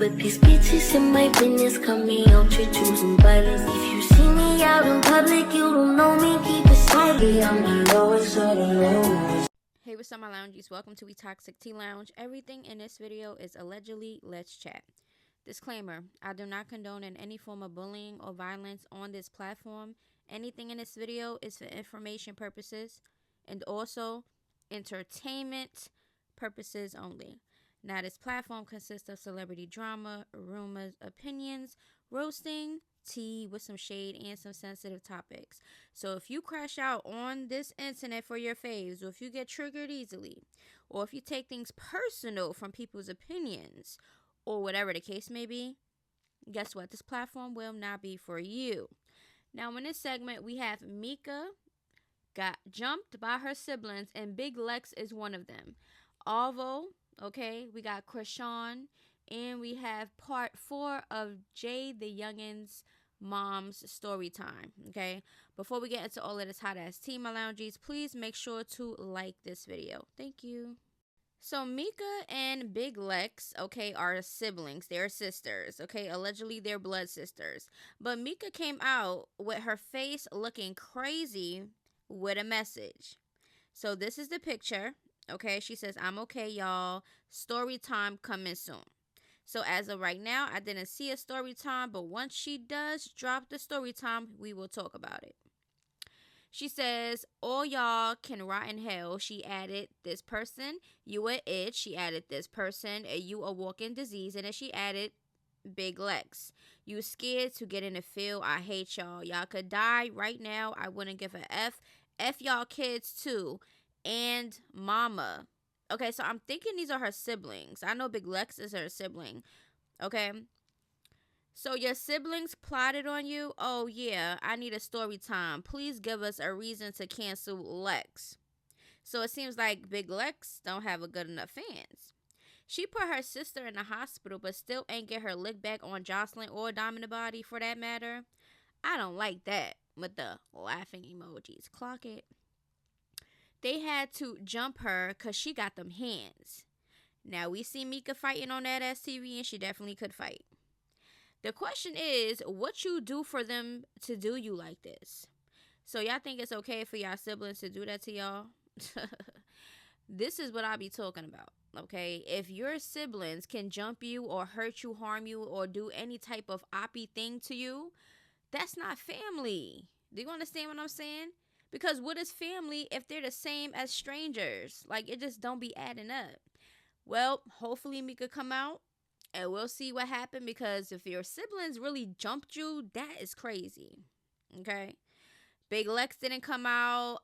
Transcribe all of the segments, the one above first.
But these bitches in my business come me out to choosing violence. If you see me out in public, you don't know me, keep it silent. I'm the lowest of the lowest. Hey, what's up, my loungies? Welcome to We Toxic Tea Lounge. Everything in this video is allegedly. Let's chat. Disclaimer: I do not condone in any form of bullying or violence on this platform. Anything in this video is for information purposes and also entertainment purposes only. Now, this platform consists of celebrity drama, rumors, opinions, roasting, tea with some shade, and some sensitive topics. So if you crash out on this internet for your faves, or if you get triggered easily, or if you take things personal from people's opinions, or whatever the case may be, guess what? This platform will not be for you. Now, in this segment, we have Meeka got jumped by her siblings, and Big Lex is one of them. Alvo, okay, we got Chrisean, and we have part 4 of Jay the Youngin's mom's story time. Okay, before we get into all of this hot ass tea, my loungies, please make sure to like this video. Thank you. So Meeka and Big Lex, okay, are siblings. They're sisters, okay? Allegedly, they're blood sisters. But Meeka came out with her face looking crazy with a message. So this is the picture, okay? She says, "I'm okay, y'all. Story time coming soon." So as of right now, I didn't see a story time, but once she does drop the story time, we will talk about it. She says, "All y'all can rot in hell." She added, "This person, you a it." She added, "This person, you a walking disease." And then she added, "Big Lex, you scared to get in the field. I hate y'all. Y'all could die right now. I wouldn't give a F. F y'all kids too. And mama." Okay, so I'm thinking these are her siblings. I know Big Lex is her sibling. Okay. So your siblings plotted on you? Oh yeah, I need a story time. Please give us a reason to cancel Lex. So it seems like Big Lex don't have a good enough fans. She put her sister in the hospital, but still ain't get her lick back on Jocelyn or Diamond Body for that matter. I don't like that with the laughing emojis. Clock it. They had to jump her because she got them hands. Now we see Meeka fighting on that ass TV, and she definitely could fight. The question is, what you do for them to do you like this? So y'all think it's okay for y'all siblings to do that to y'all? This is what I be talking about, okay? If your siblings can jump you or hurt you, harm you, or do any type of oppy thing to you, that's not family. Do you understand what I'm saying? Because what is family if they're the same as strangers? Like, it just don't be adding up. Well, hopefully Meeka come out and we'll see what happened, because if your siblings really jumped you, that is crazy. Okay? Big Lex didn't come out.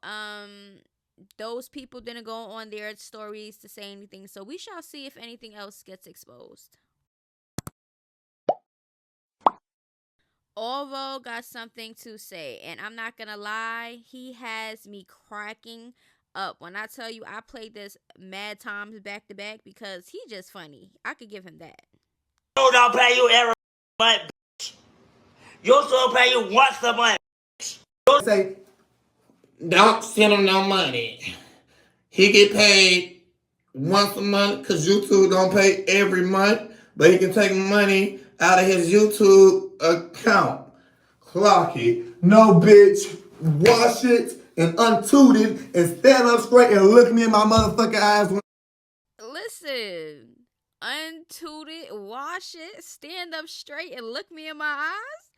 Those people didn't go on their stories to say anything. So we shall see if anything else gets exposed. Alvo got something to say, and I'm not gonna lie, he has me cracking up. When I tell you, I played this mad times back to back because he just funny. I could give him that. You don't pay you every month, bitch. You still pay you once a month, bitch. You say, don't send him no money. He get paid once a month because YouTube don't pay every month, but he can take money out of his YouTube account. Clock it. No, bitch. Wash it and untoot it and stand up straight and look me in my motherfucking eyes. Listen. Untoot it, wash it, stand up straight, and look me in my eyes.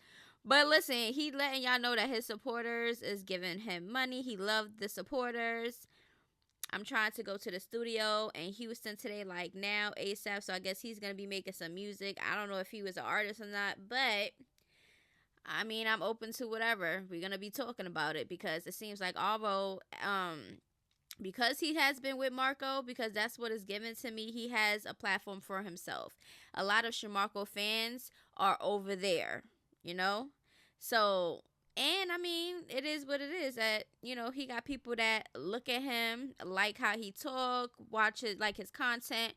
But listen, he letting y'all know that his supporters is giving him money. He loved the supporters. I'm trying to go to the studio in Houston today, like now, ASAP. So I guess he's going to be making some music. I don't know if he was an artist or not, but I mean, I'm open to whatever. We're going to be talking about it because it seems like Alvo, because he has been with Marco, because that's what is given to me, he has a platform for himself. A lot of Shamarco fans are over there, you know? So, and I mean, it is what it is, that, you know, he got people that look at him, like how he talk, watch it, like his content.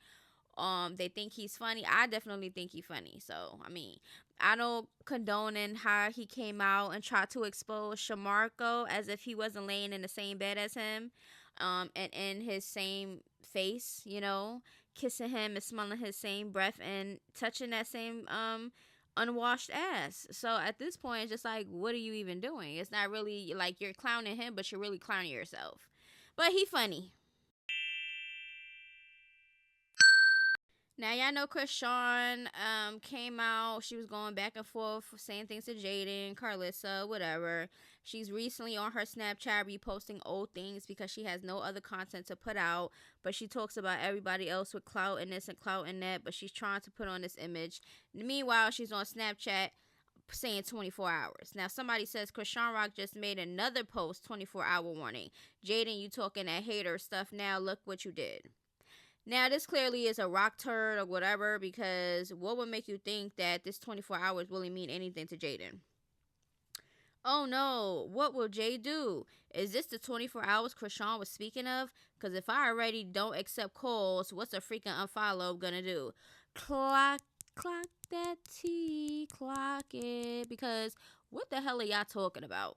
They think he's funny. I definitely think he's funny. So, I mean, I don't condone in how he came out and tried to expose Shamarco as if he wasn't laying in the same bed as him. And in his same face, you know, kissing him and smelling his same breath and touching that same unwashed ass. So at this point, it's just like, what are you even doing? It's not really like you're clowning him, but you're really clowning yourself. But he funny. Now, y'all know Chrisean came out. She was going back and forth, saying things to Jaidyn, Carlissa, whatever. She's recently on her Snapchat reposting old things because she has no other content to put out. But she talks about everybody else with clout in this and clout in that. But she's trying to put on this image. Meanwhile, she's on Snapchat saying 24 hours. Now, somebody says Chrisean Rock just made another post, 24-hour warning. Jaidyn, you talking that hater stuff now. Look what you did. Now, this clearly is a rock turd or whatever, because what would make you think that this 24 hours really mean anything to Jaidyn? Oh no, what will Jay do? Is this the 24 hours Chrisean was speaking of? Because if I already don't accept calls, what's a freaking unfollow gonna do? Clock that T, clock it. Because what the hell are y'all talking about?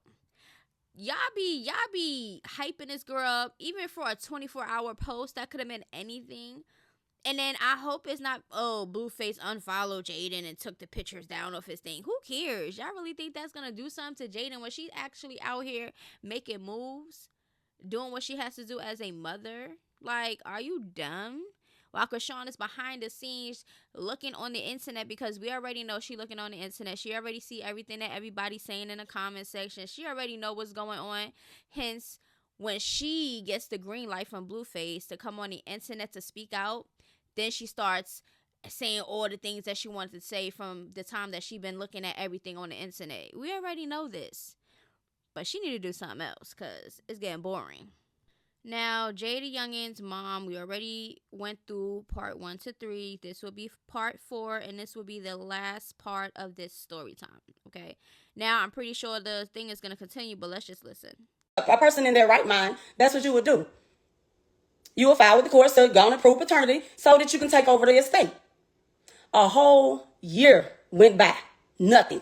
Y'all be hyping this girl up even for a 24-hour post that could have meant anything. And then I hope it's not, oh, Blueface unfollowed Jaidyn and took the pictures down off his thing. Who cares? Y'all really think that's gonna do something to Jaidyn when she's actually out here making moves, doing what she has to do as a mother? Like, are you dumb? While Chrisean is behind the scenes looking on the internet, because we already know she looking on the internet. She already see everything that everybody's saying in the comment section. She already know what's going on. Hence, when she gets the green light from Blueface to come on the internet to speak out, then she starts saying all the things that she wanted to say from the time that she been looking at everything on the internet. We already know this. But she need to do something else because it's getting boring. Now, Jada Youngin's mom, we already went through part 1 to 3. This will be part 4, and this will be the last part of this story time, okay? Now, I'm pretty sure the thing is going to continue, but let's just listen. A person in their right mind, that's what you would do. You will file with the court to go and approve paternity so that you can take over the estate. A whole year went by. Nothing.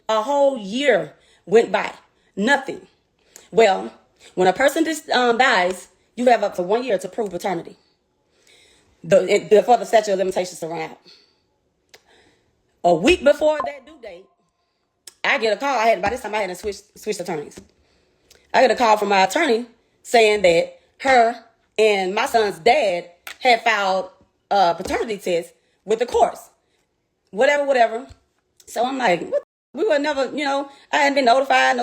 A whole year went by. Nothing. Well, when a person dies, you have up to 1 year to prove paternity before the statute of limitations to run out. A week before that due date, I get a call. By this time I had switched attorneys. I get a call from my attorney saying that her and my son's dad had filed a paternity test with the courts. Whatever. So I'm like, what? We were never, I hadn't been notified,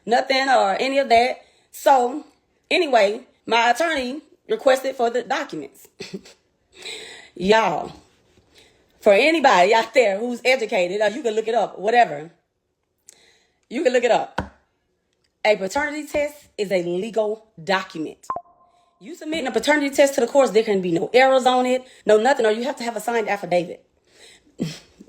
nothing or any of that. So anyway, my attorney requested for the documents. Y'all, for anybody out there who's educated, or you can look it up, whatever. You can look it up. A paternity test is a legal document. You submitting a paternity test to the courts, there can be no errors on it, no nothing, or you have to have a signed affidavit.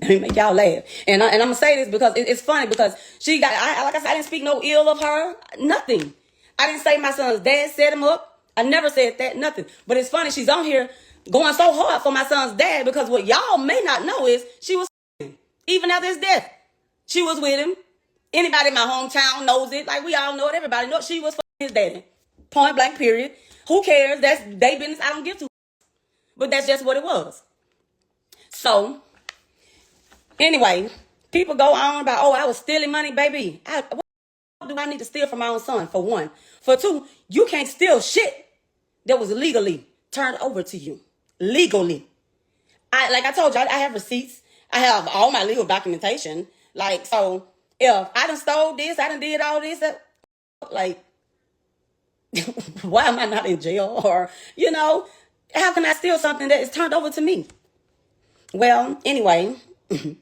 Let me make y'all laugh. And I'm going to say this because it's funny because she got, like I said, I didn't speak no ill of her, nothing. I didn't say my son's dad set him up. I never said that, nothing. But it's funny, she's on here going so hard for my son's dad because what y'all may not know is she was even after his death. She was with him. Anybody in my hometown knows it. Like, we all know it. Everybody knows she was his daddy. Point blank, period. Who cares? That's their business. I don't give to. But that's just what it was. So, anyway, people go on about, oh, I was stealing money, baby. What do I need to steal from my own son, for one? For two, you can't steal shit that was legally turned over to you. Legally. Like I told you, I have receipts. I have all my legal documentation. Like, so, if I done stole this, I done did all this, like, why am I not in jail? Or, how can I steal something that is turned over to me? Well, anyway, the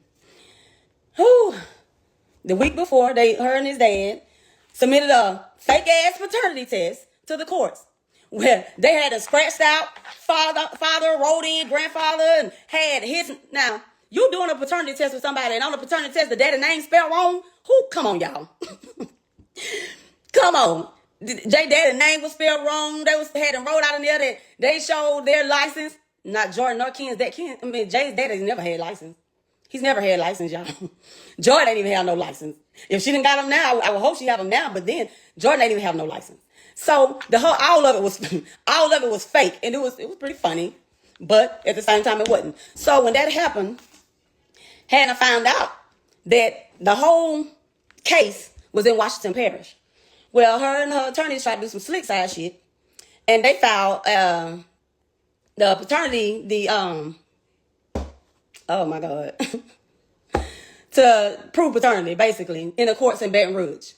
week before, her and his dad submitted a fake-ass paternity test to the courts where they had a scratched out father wrote in, grandfather, and had his. Now, you doing a paternity test with somebody, and on the paternity test, the daddy name spelled wrong? Come on, y'all. Come on. Jay daddy name was spelled wrong. They had him wrote out in there that they showed their license. Not Jordan nor Ken's dad. Jay's daddy never had license. He's never had license, y'all. Jordan ain't even have no license. If she didn't got him now, I would hope she have him now. But then Jordan ain't even have no license. So all of it was fake, and it was pretty funny. but at the same time, it wasn't. So when that happened, Hannah found out that the whole case was in Washington Parish. Well, her and her attorneys tried to do some slick side shit, and they filed the paternity, oh my God, to prove paternity, basically, in the courts in Baton Rouge.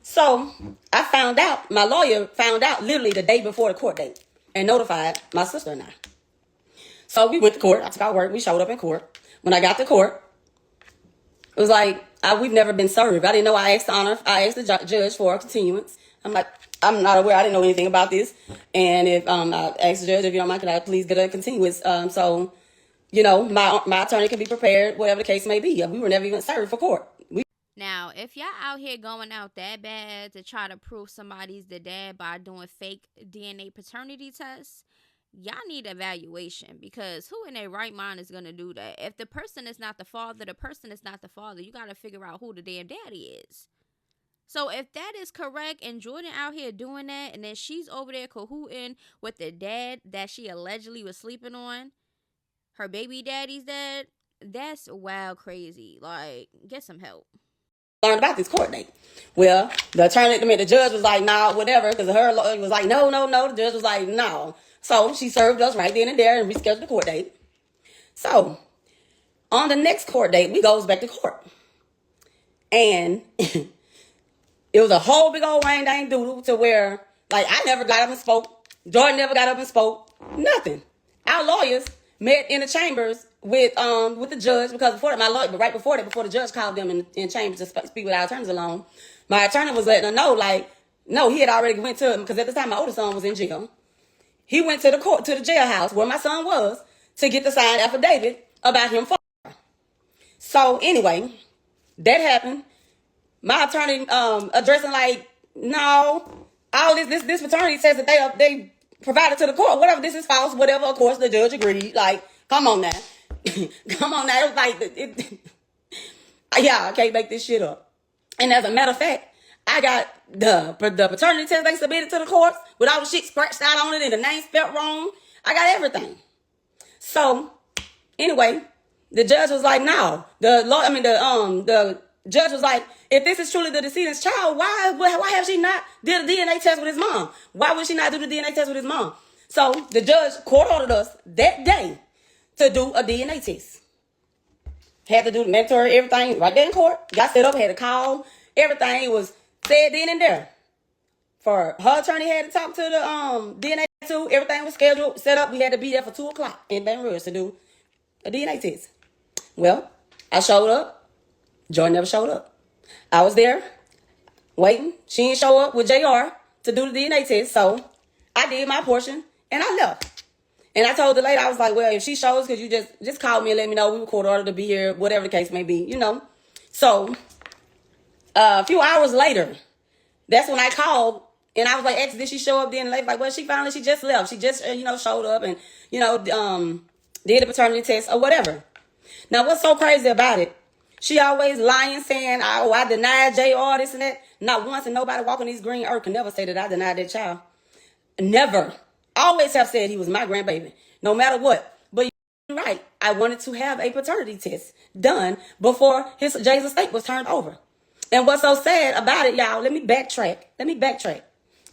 So I found out, my lawyer found out literally the day before the court date and notified my sister and I. So we went to court. I took our work. We showed up in court. When I got to court, it was like, we've never been served. I didn't know. I asked the judge for a continuance. I'm like, I'm not aware. I didn't know anything about this. And if I asked the judge, if you don't mind, could I please get a continuance? So, you know, my attorney can be prepared, whatever the case may be. We were never even served for court. Now, if y'all out here going out that bad to try to prove somebody's the dad by doing fake DNA paternity tests, y'all need evaluation, because who in their right mind is going to do that? If the person is not the father, the person is not the father. You got to figure out who the damn daddy is. So if that is correct and Jordan out here doing that, and then she's over there cahooting with the dad that she allegedly was sleeping on, her baby daddy's dad, that's wild crazy. Like, get some help. Learned about this court date. Well, the judge was like, nah, whatever, because her lawyer was like, no. The judge was like, no. So she served us right then and there and rescheduled the court date. So on the next court date, we goes back to court. And it was a whole big old wang dang doodle to where, like, I never got up and spoke. Jordan never got up and spoke. Nothing. Our lawyers met in the chambers with the judge, because before the judge called them in chambers to speak with our attorneys alone, my attorney was letting her know, like, no, he had already went to him, because at the time my older son was in jail. He went to the jailhouse where my son was to get the signed affidavit about him. So anyway, that happened. My attorney addressing like, no, all this paternity test that they provided to the court, whatever, this is false, whatever. Of course, the judge agreed. Like, come on now. Come on now. It was like, yeah, I can't make this shit up. And as a matter of fact, I got the paternity test they submitted to the courts with all the shit scratched out on it and the name spelled wrong. I got everything. So anyway, the judge was like, no. The judge was like, if this is truly the decedent's child, why have she not did a DNA test with his mom? Why would she not do the DNA test with his mom? So the judge court ordered us that day to do a DNA test. Had to do the mandatory everything right there in court. Got set up, had to call. Everything was said then and there. For her attorney had to talk to the DNA too. Everything was scheduled, set up. We had to be there for 2 o'clock in Baton Rouge to do a DNA test. Well, I showed up. Jordan never showed up. I was there waiting. She didn't show up with JR to do the DNA test. So I did my portion and I left. And I told the lady, I was like, well, if she shows, could you just call me and let me know we were court ordered to be here, whatever the case may be, you know. So a few hours later, that's when I called and I was like, did she show up then? And the lady was like, well, she just left. She just, showed up and, did the paternity test or whatever. Now, what's so crazy about it? She always lying, saying, oh, I denied JR, this and that. Not once, and nobody walking these green earth can never say that I denied that child. Never. Always have said he was my grandbaby, no matter what. But you're right. I wanted to have a paternity test done before Jay's estate was turned over. And what's so sad about it, y'all, let me backtrack.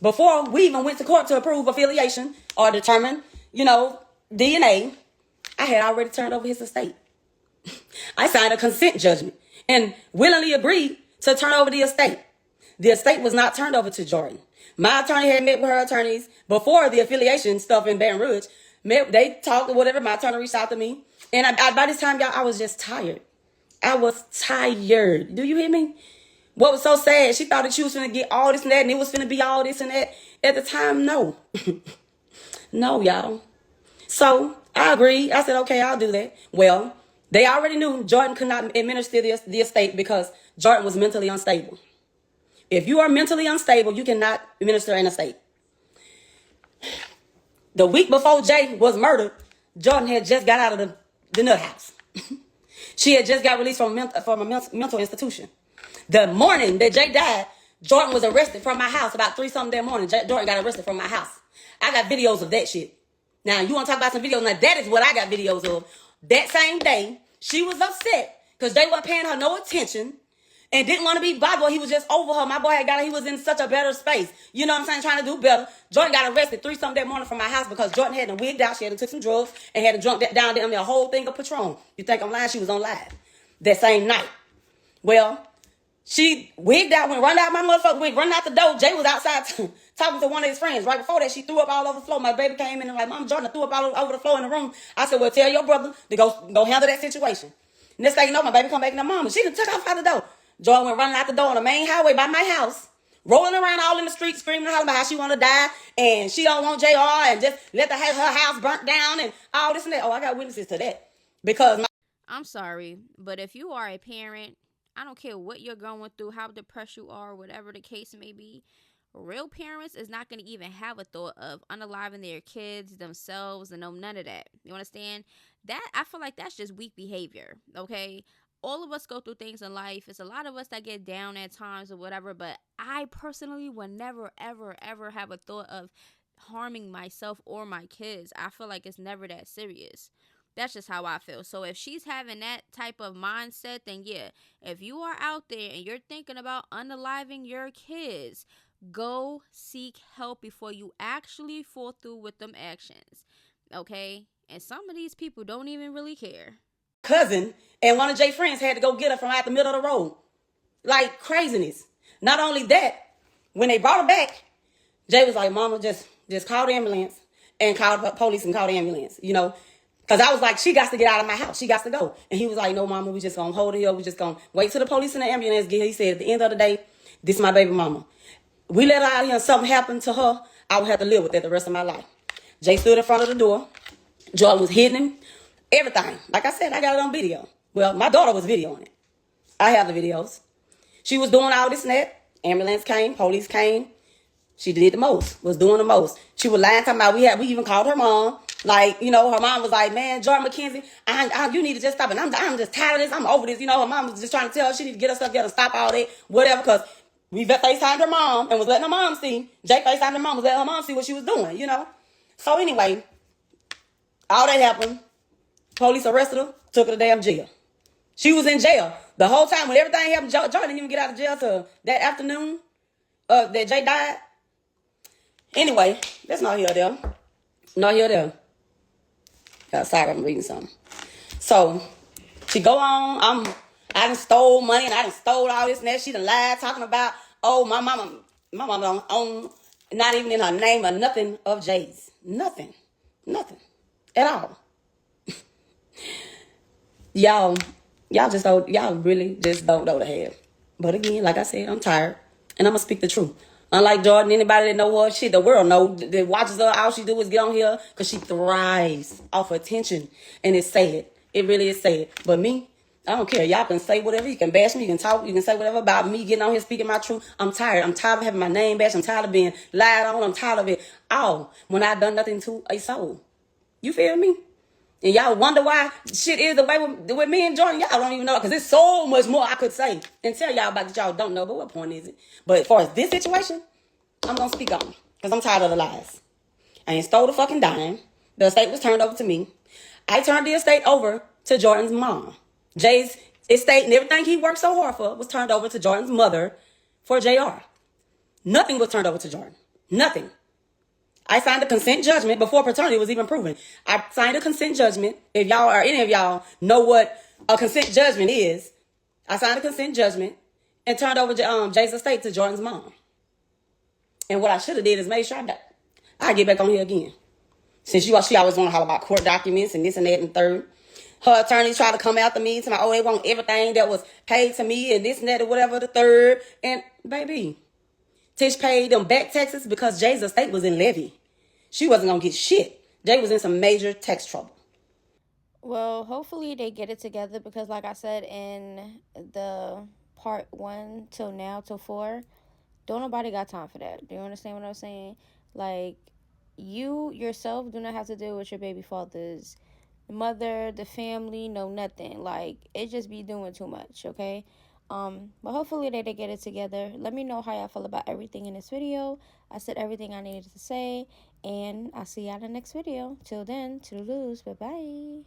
Before we even went to court to approve affiliation or determine, DNA, I had already turned over his estate. I signed a consent judgment and willingly agreed to turn over the estate. The estate was not turned over to Jordan. My attorney had met with her attorneys before the affiliation stuff in Baton Rouge. They talked or whatever. My attorney reached out to me. And by this time, y'all, I was just tired. I was tired. Do you hear me? What was so sad, she thought that she was going to get all this and that, and it was going to be all this and that. At the time, no. No, y'all. So I agreed. I said, okay, I'll do that. Well, they already knew Jordan could not administer the estate because Jordan was mentally unstable. If you are mentally unstable, you cannot administer an estate. The week before Jay was murdered, Jordan had just got out of the nut house. She had just got released from a mental institution. The morning that Jay died, Jordan was arrested from my house about 3-something that morning. Jordan got arrested from my house. I got videos of that shit. Now, you want to talk about some videos? Now, that is what I got videos of. That same day, she was upset because they weren't paying her no attention and didn't want to be bothered. He was just over her. My boy had got her. He was in such a better space. You know what I'm saying? Trying to do better. Jordan got arrested 3-something that morning from my house because Jordan had wigged out. She had took some drugs and had drunk down there a whole thing of Patron. You think I'm lying? She was on live that same night. Well, she wigged out, went run out my motherfucking wig, run out the door. Jay was outside talking to one of his friends. Right before that, she threw up all over the floor. My baby came in and like, Mom, Jordan threw up all over the floor in the room. I said, well, tell your brother to go handle that situation. Next thing you know, my baby come back in the mama. She done took off out the door. Jordan went running out the door on the main highway by my house, rolling around all in the streets, screaming and hollering about how she want to die and she don't want JR and just let her house burnt down and all this and that. Oh, I got witnesses to that because I'm sorry, but if you are a parent, I don't care what you're going through, how depressed you are, whatever the case may be, real parents is not going to even have a thought of unaliving their kids, themselves, and none of that. You understand? That, I feel like that's just weak behavior, okay? All of us go through things in life. It's a lot of us that get down at times or whatever, but I personally would never, ever, ever have a thought of harming myself or my kids. I feel like it's never that serious. That's just how I feel. So if she's having that type of mindset, then yeah, if you are out there and you're thinking about unaliving your kids, go seek help before you actually fall through with them actions. Okay? And some of these people don't even really care. Cousin and one of Jay's friends had to go get her from out the middle of the road. Like craziness. Not only that, when they brought her back, Jay was like, Mama, just call the ambulance and call the police and call the ambulance, you know. Because I was like, she got to get out of my house. She got to go. And he was like, no, Mama, we just going to hold her here. We just going to wait till the police and the ambulance get here. He said, at the end of the day, this is my baby mama. We let her out here and something happened to her, I would have to live with that the rest of my life. Jay stood in front of the door. Jordan was hitting him. Everything. Like I said, I got it on video. Well, my daughter was videoing it. I have the videos. She was doing all this and that. Ambulance came. Police came. She did the most. Was doing the most. She was lying, talking about we even called her mom. Like, you know, her mom was like, man, Jordan McKenzie, you need to just stop it. I'm just tired of this. I'm over this. You know, her mom was just trying to tell her she need to get herself together, stop all that, whatever, because we FaceTimed her mom and was letting her mom see. Jake FaceTimed her mom, was letting her mom see what she was doing, you know. So anyway, all that happened. Police arrested her, took her to damn jail. She was in jail the whole time when everything happened. Jordan didn't even get out of jail till that afternoon that Jay died. Anyway, that's not here or there. Not here or there. Sorry, I'm reading something. So, she go on, I done stole money and I done stole all this and that. She done lied talking about, oh, my mama don't own, not even in her name or nothing of Jay's. Nothing at all. Y'all really just don't know the hell. But again, like I said, I'm tired and I'm gonna speak the truth. Unlike Jordan, anybody that know her, shit, the world know, that watches her, all she do is get on here because she thrives off attention. And it's sad. It really is sad. But me, I don't care. Y'all can say whatever. You can bash me. You can talk. You can say whatever about me getting on here speaking my truth. I'm tired. I'm tired of having my name bashed. I'm tired of being lied on. I'm tired of it all when I done nothing to a soul. You feel me? And y'all wonder why shit is the way with me and Jordan. Y'all don't even know, because there's so much more I could say and tell y'all about that y'all don't know. But what point is it? But as far as this situation, I'm going to speak on, because I'm tired of the lies. I ain't stole the fucking dime. The estate was turned over to me. I turned the estate over to Jordan's mom. Jay's estate and everything he worked so hard for was turned over to Jordan's mother for JR. Nothing was turned over to Jordan. Nothing. I signed a consent judgment before paternity was even proven. I signed a consent judgment. If y'all or any of y'all know what a consent judgment is, I signed a consent judgment and turned over Jay's estate to Jordan's mom. And what I should have did is made sure I get back on here again. Since she always want to holler about court documents and this and that and third. Her attorneys try to come after me to my, oh, they want everything that was paid to me and this and that or whatever the third. And baby, Tish paid them back taxes because Jay's estate was in levy. She wasn't going to get shit. Jay was in some major tax trouble. Well, hopefully they get it together, because like I said in the part 1 till now till 4, don't nobody got time for that. Do you understand what I'm saying? Like, you yourself do not have to deal with your baby father's mother, the family, no nothing. Like, it just be doing too much, okay? But hopefully they get it together. Let me know how y'all feel about everything in this video. I said everything I needed to say, and I'll see y'all in the next video. Till then, toodaloos, bye-bye.